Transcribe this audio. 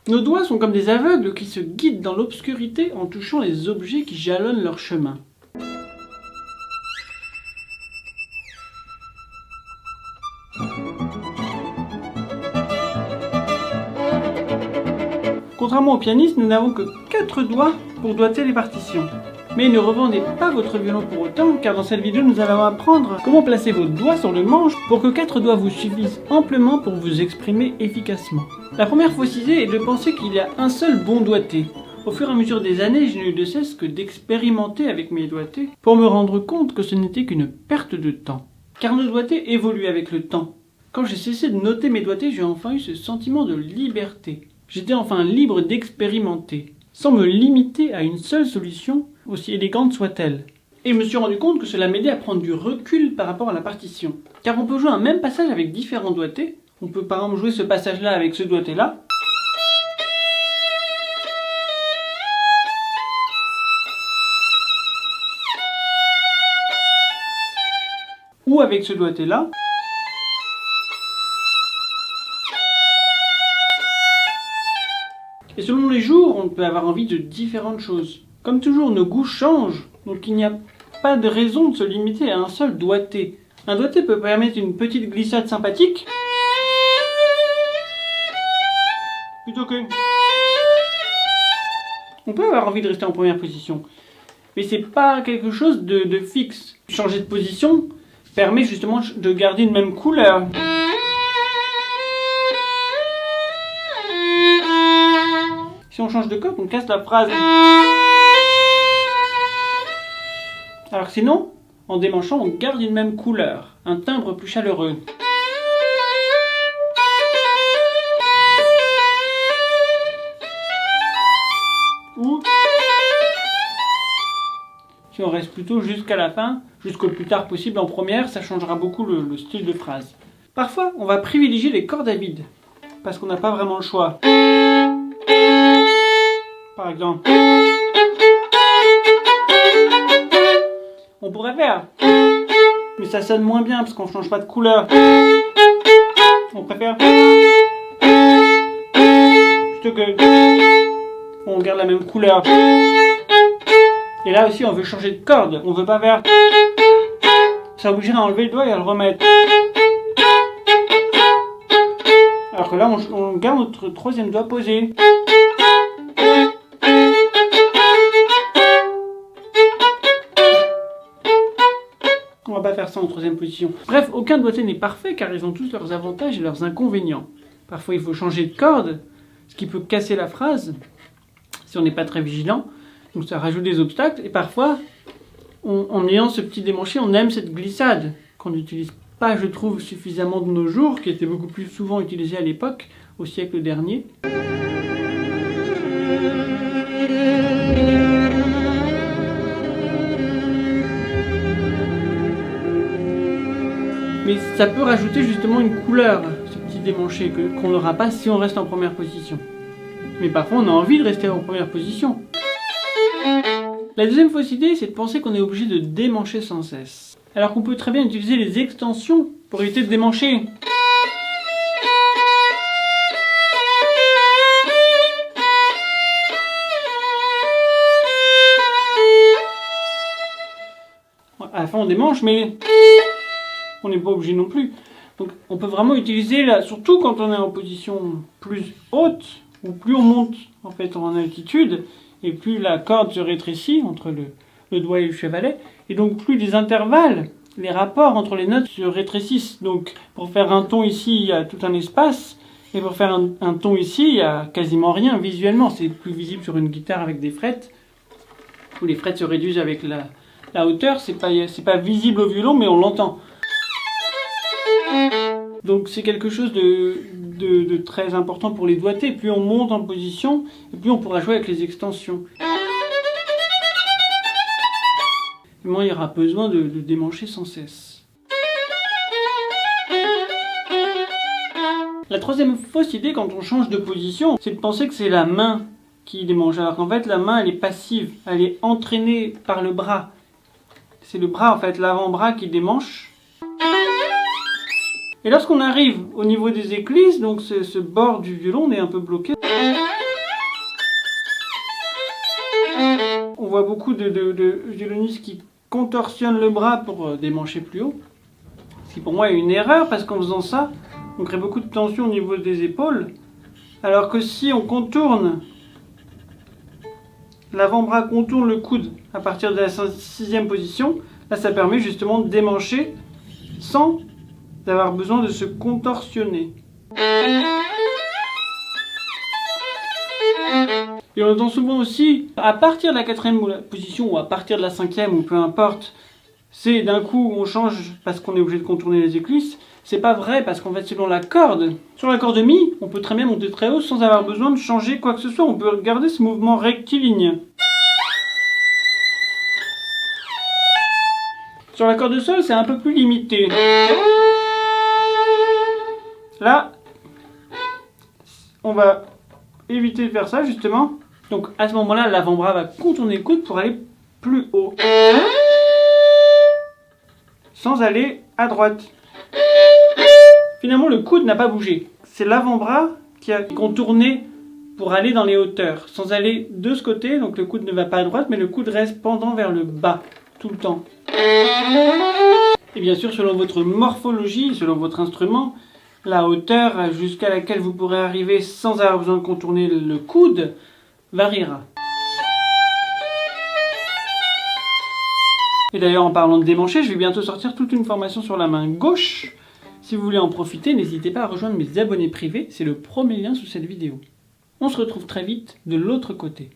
Nos doigts sont comme des aveugles qui se guident dans l'obscurité en touchant les objets qui jalonnent leur chemin. Contrairement au pianiste, nous n'avons que 4 doigts pour doigter les partitions. Mais ne revendez pas votre violon pour autant, car dans cette vidéo nous allons apprendre comment placer vos doigts sur le manche pour que 4 doigts vous suffisent amplement pour vous exprimer efficacement. La première fausse idée est de penser qu'il y a un seul bon doigté. Au fur et à mesure des années, je n'ai eu de cesse que d'expérimenter avec mes doigtés pour me rendre compte que ce n'était qu'une perte de temps. Car nos doigtés évoluent avec le temps. Quand j'ai cessé de noter mes doigtés, j'ai enfin eu ce sentiment de liberté. J'étais enfin libre d'expérimenter, sans me limiter à une seule solution, aussi élégante soit-elle. Et je me suis rendu compte que cela m'aidait à prendre du recul par rapport à la partition. Car on peut jouer un même passage avec différents doigtés. On peut par exemple jouer ce passage-là avec ce doigté-là. Ou avec ce doigté-là. Et selon les jours, on peut avoir envie de différentes choses. Comme toujours, nos goûts changent, donc il n'y a pas de raison de se limiter à un seul doigté. Un doigté peut permettre une petite glissade sympathique, plutôt que... On peut avoir envie de rester en première position, mais c'est pas quelque chose de fixe. Changer de position permet justement de garder une même couleur. Si on change de corde, on casse la phrase. Alors sinon, en démanchant, on garde une même couleur, un timbre plus chaleureux. Ou si on reste plutôt jusqu'à la fin, jusqu'au plus tard possible en première, ça changera beaucoup le style de phrase. Parfois, on va privilégier les cordes à vide, parce qu'on n'a pas vraiment le choix. Par exemple, on pourrait faire, mais ça sonne moins bien parce qu'on ne change pas de couleur. On préfère, plutôt que, on garde la même couleur. Et là aussi, on veut changer de corde. On veut pas faire, ça obligerait à enlever le doigt et à le remettre. Alors que là, on garde notre troisième doigt posé. On va pas faire ça en troisième position. Bref, aucun doigté n'est parfait car ils ont tous leurs avantages et leurs inconvénients. Parfois il faut changer de corde, ce qui peut casser la phrase si on n'est pas très vigilant. Donc ça rajoute des obstacles. Et parfois, en ayant ce petit démanché, on aime cette glissade qu'on n'utilise pas, je trouve, suffisamment de nos jours, qui était beaucoup plus souvent utilisée à l'époque, au siècle dernier. Mais ça peut rajouter justement une couleur, ce petit démanché, qu'on n'aura pas si on reste en première position. Mais parfois on a envie de rester en première position. La deuxième fausse idée, c'est de penser qu'on est obligé de démancher sans cesse. Alors qu'on peut très bien utiliser les extensions pour éviter de démancher. À la fin on démanche, mais on n'est pas obligé non plus. Donc on peut vraiment utiliser, là, surtout quand on est en position plus haute, ou plus on monte en fait en altitude, et plus la corde se rétrécit entre le doigt et le chevalet, et donc plus les intervalles, les rapports entre les notes se rétrécissent. Donc pour faire un ton ici, il y a tout un espace, et pour faire un ton ici, il y a quasiment rien visuellement. C'est plus visible sur une guitare avec des frettes, où les frettes se réduisent avec la hauteur, c'est pas visible au violon, mais on l'entend. Donc c'est quelque chose de très important pour les doigtés. Plus on monte en position, et plus on pourra jouer avec les extensions. Et moins il y aura besoin de démancher sans cesse. La troisième fausse idée quand on change de position, c'est de penser que c'est la main qui démange. Alors qu'en fait la main elle est passive, elle est entraînée par le bras. C'est le bras en fait, l'avant-bras qui démanche. Et lorsqu'on arrive au niveau des éclisses, donc ce bord du violon, on est un peu bloqué. On voit beaucoup de violonistes qui contorsionnent le bras pour démancher plus haut. Ce qui pour moi est une erreur, parce qu'en faisant ça, on crée beaucoup de tension au niveau des épaules. Alors que si on contourne, l'avant-bras contourne le coude à partir de la 6e position, là ça permet justement de démancher sans avoir besoin de se contorsionner. Et on entend souvent aussi, à partir de la 4e position ou à partir de la 5e ou peu importe, c'est d'un coup on change parce qu'on est obligé de contourner les éclisses. C'est pas vrai parce qu'en fait selon la corde, sur la corde mi, on peut très bien monter très haut sans avoir besoin de changer quoi que ce soit. On peut garder ce mouvement rectiligne. Sur la corde sol, c'est un peu plus limité. Là, on va éviter de faire ça justement. Donc à ce moment-là, l'avant-bras va contourner le coude pour aller plus haut. Sans aller à droite. Finalement, le coude n'a pas bougé. C'est l'avant-bras qui a contourné pour aller dans les hauteurs. Sans aller de ce côté, donc le coude ne va pas à droite, mais le coude reste pendant vers le bas, tout le temps. Et bien sûr, selon votre morphologie, selon votre instrument, la hauteur jusqu'à laquelle vous pourrez arriver sans avoir besoin de contourner le coude variera. Et d'ailleurs, en parlant de démancher, je vais bientôt sortir toute une formation sur la main gauche. Si vous voulez en profiter, n'hésitez pas à rejoindre mes abonnés privés, c'est le premier lien sous cette vidéo. On se retrouve très vite de l'autre côté.